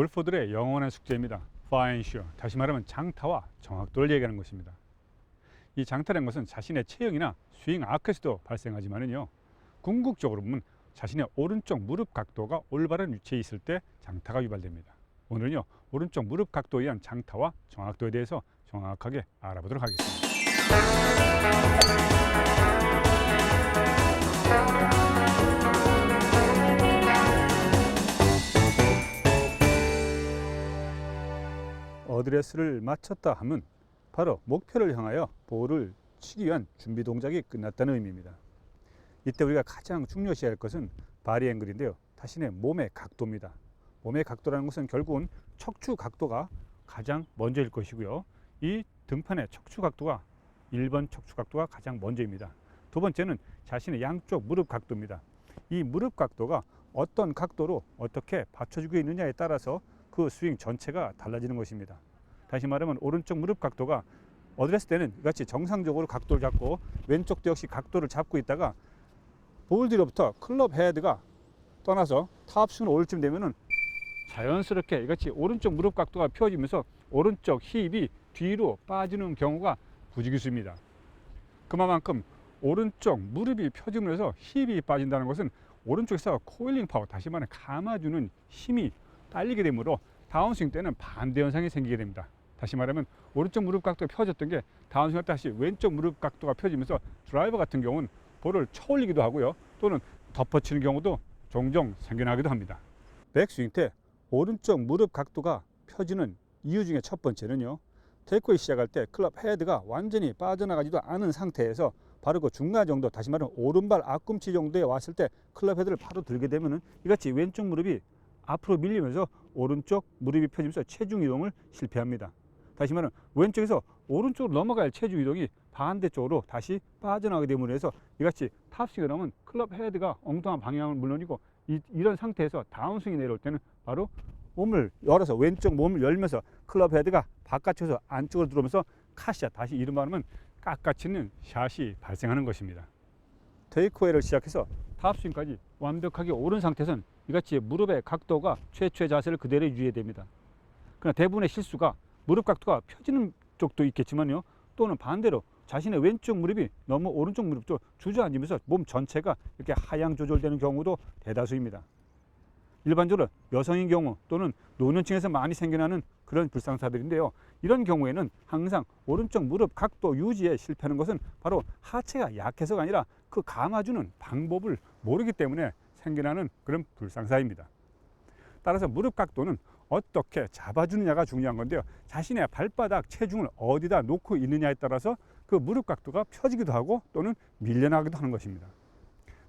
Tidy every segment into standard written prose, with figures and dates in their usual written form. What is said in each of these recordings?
골퍼들의 영원한 숙제입니다. 파인슈어, 다시 말하면 장타와 정확도를 얘기하는 것입니다. 이 장타라는 것은 자신의 체형이나 스윙 아크에서도 발생하지만요, 궁극적으로 보면 자신의 오른쪽 무릎 각도가 올바른 위치에 있을 때 장타가 유발됩니다. 오늘은요, 오른쪽 무릎 각도에 의한 장타와 정확도에 대해서 정확하게 알아보도록 하겠습니다. 어드레스를 마쳤다 하면 바로 목표를 향하여 볼을 치기 위한 준비 동작이 끝났다는 의미입니다. 이때 우리가 가장 중요시해야 할 것은 바디 앵글인데요, 자신의 몸의 각도입니다. 몸의 각도라는 것은 결국은 척추 각도가 가장 먼저일 것이고요, 이 등판의 척추 각도가 1번 척추 각도가 가장 먼저입니다. 두 번째는 자신의 양쪽 무릎 각도입니다. 이 무릎 각도가 어떤 각도로 어떻게 받쳐주고 있느냐에 따라서 그 스윙 전체가 달라지는 것입니다. 다시 말하면 오른쪽 무릎 각도가 어드레스 때는 이같이 정상적으로 각도를 잡고, 왼쪽도 역시 각도를 잡고 있다가 볼 뒤로부터 클럽 헤드가 떠나서 탑스윙을 올 쯤 되면은 자연스럽게 이같이 오른쪽 무릎 각도가 펴지면서 오른쪽 힙이 뒤로 빠지는 경우가 부지기수입니다. 그만큼 오른쪽 무릎이 펴지면서 힙이 빠진다는 것은 오른쪽에서 코일링 파워, 다시 말해 감아주는 힘이 딸리게 되므로 다운스윙 때는 반대 현상이 생기게 됩니다. 다시 말하면 오른쪽 무릎 각도가 펴졌던 게 다운스윙 할 때 다시 왼쪽 무릎 각도가 펴지면서 드라이버 같은 경우는 볼을 쳐올리기도 하고요, 또는 덮어치는 경우도 종종 생겨나기도 합니다. 백스윙 때 오른쪽 무릎 각도가 펴지는 이유 중에 첫 번째는요, 테이크웨이 시작할 때 클럽 헤드가 완전히 빠져나가지도 않은 상태에서 바로 그 중간 정도, 다시 말하면 오른발 앞꿈치 정도에 왔을 때 클럽 헤드를 바로 들게 되면은 이같이 왼쪽 무릎이 앞으로 밀리면서 오른쪽 무릎이 펴지면서 체중 이동을 실패합니다. 다시 말하면 왼쪽에서 오른쪽으로 넘어갈 체중 이동이 반대쪽으로 다시 빠져나가게 됨으로 해서 이같이 탑스윙을 하면 클럽 헤드가 엉뚱한 방향은 물론이고, 이런 상태에서 다운스윙이 내려올 때는 바로 몸을 열어서, 왼쪽 몸을 열면서 클럽 헤드가 바깥쪽에서 안쪽으로 들어오면서 카샷, 다시 이름 말하면 깎아치는 샷이 발생하는 것입니다. 테이크웨이를 시작해서 탑스윙까지 완벽하게 오른 상태에서는 이같이 무릎의 각도가 최초의 자세를 그대로 유지해야 됩니다. 그러나 대부분의 실수가 무릎 각도가 펴지는 쪽도 있겠지만요, 또는 반대로 자신의 왼쪽 무릎이 너무 오른쪽 무릎 쪽 주저앉으면서 몸 전체가 이렇게 하향 조절되는 경우도 대다수입니다. 일반적으로 여성인 경우 또는 노년층에서 많이 생겨나는 그런 불상사들인데요, 이런 경우에는 항상 오른쪽 무릎 각도 유지에 실패하는 것은 바로 하체가 약해서가 아니라 그 감아주는 방법을 모르기 때문에 생겨나는 그런 불상사입니다. 따라서 무릎 각도는 어떻게 잡아주느냐가 중요한 건데요, 자신의 발바닥 체중을 어디다 놓고 있느냐에 따라서 그 무릎 각도가 펴지기도 하고 또는 밀려나기도 하는 것입니다.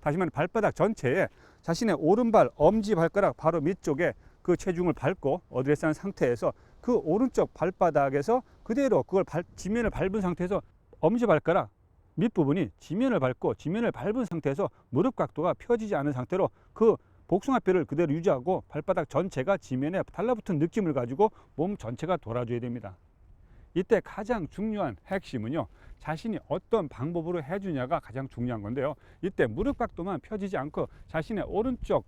다시 말해 발바닥 전체에 자신의 오른발 엄지발가락 바로 밑쪽에 그 체중을 밟고 어드레스한 상태에서 그 오른쪽 발바닥에서 그대로 그걸 지면을 밟은 상태에서 엄지발가락 밑부분이 지면을 밟고 지면을 밟은 상태에서 무릎 각도가 펴지지 않은 상태로 그 복숭아뼈를 그대로 유지하고 발바닥 전체가 지면에 달라붙은 느낌을 가지고 몸 전체가 돌아줘야 됩니다. 이때 가장 중요한 핵심은요, 자신이 어떤 방법으로 해주냐가 가장 중요한 건데요, 이때 무릎 각도만 펴지지 않고 자신의 오른쪽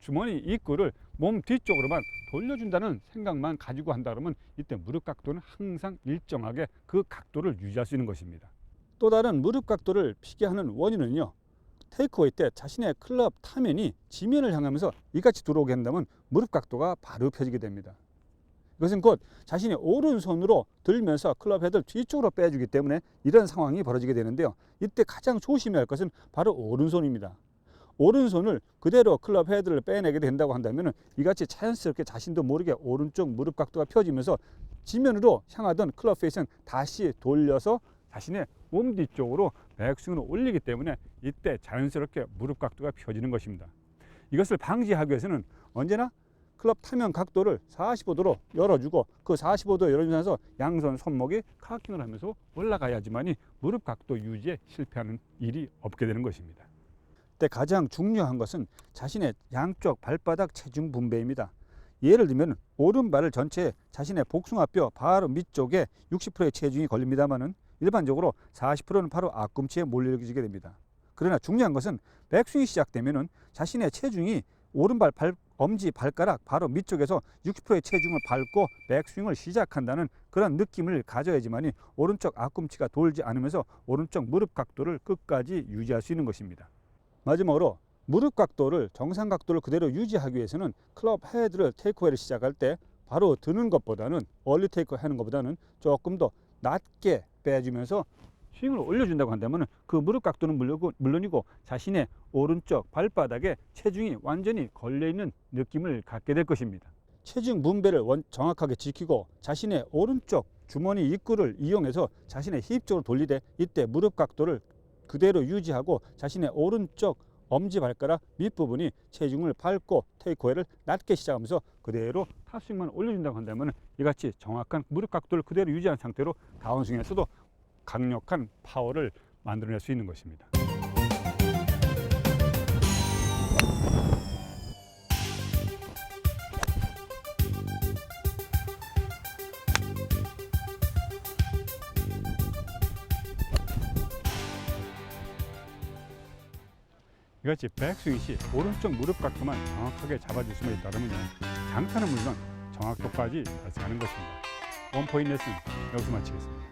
주머니 입구를 몸 뒤쪽으로만 돌려준다는 생각만 가지고 한다 그러면 이때 무릎 각도는 항상 일정하게 그 각도를 유지할 수 있는 것입니다. 또 다른 무릎 각도를 피게 하는 원인은요, 테이크웨이 때 자신의 클럽 타면이 지면을 향하면서 이같이 들어오게 한다면 무릎 각도가 바로 펴지게 됩니다. 이것은 곧 자신의 오른손으로 들면서 클럽 헤드를 뒤쪽으로 빼주기 때문에 이런 상황이 벌어지게 되는데요, 이때 가장 조심해야 할 것은 바로 오른손입니다. 오른손을 그대로 클럽 헤드를 빼내게 된다고 한다면 이같이 자연스럽게 자신도 모르게 오른쪽 무릎 각도가 펴지면서 지면으로 향하던 클럽 페이스는 다시 돌려서 자신의 몸 뒤쪽으로 백스윙을 올리기 때문에 이때 자연스럽게 무릎 각도가 펴지는 것입니다. 이것을 방지하기 위해서는 언제나 클럽 타면 각도를 45도로 열어주고 그 45도 열어주면서 양손 손목이 카킹을 하면서 올라가야지만이 무릎 각도 유지에 실패하는 일이 없게 되는 것입니다. 이때 가장 중요한 것은 자신의 양쪽 발바닥 체중 분배입니다. 예를 들면 오른발을 전체에 자신의 복숭아뼈 바로 밑쪽에 60%의 체중이 걸립니다만은 일반적으로 40%는 바로 앞꿈치에 몰려지게 됩니다. 그러나 중요한 것은 백스윙이 시작되면은 자신의 체중이 오른발 엄지 발가락 바로 밑쪽에서 60%의 체중을 밟고 백스윙을 시작한다는 그런 느낌을 가져야지만이 오른쪽 앞꿈치가 돌지 않으면서 오른쪽 무릎 각도를 끝까지 유지할 수 있는 것입니다. 마지막으로 무릎 각도를 정상 각도를 그대로 유지하기 위해서는 클럽 헤드를 테이크어웨이를 시작할 때 바로 드는 것보다는 얼리 테이크어웨이 하는 것보다는 조금 더 낮게 빼주면서 스윙을 올려준다고 한다면 그 무릎 각도는 물론이고 자신의 오른쪽 발바닥에 체중이 완전히 걸려있는 느낌을 갖게 될 것입니다. 체중 분배를 정확하게 지키고 자신의 오른쪽 주머니 입구를 이용해서 자신의 힙 쪽으로 돌리되 이때 무릎 각도를 그대로 유지하고 자신의 오른쪽 엄지발가락 밑부분이 체중을 밟고 테이크어웨이를 낮게 시작하면서 그대로 탑스윙만 올려준다고 한다면 이같이 정확한 무릎 각도를 그대로 유지한 상태로 다운스윙에서도 강력한 파워를 만들어낼 수 있는 것입니다. 이같이 백스윙 시 오른쪽 무릎 각도만 정확하게 잡아줄 수만 있다면 장타는 물론 정확도까지 달성하는 것입니다. 원포인트 레슨 여기서 마치겠습니다.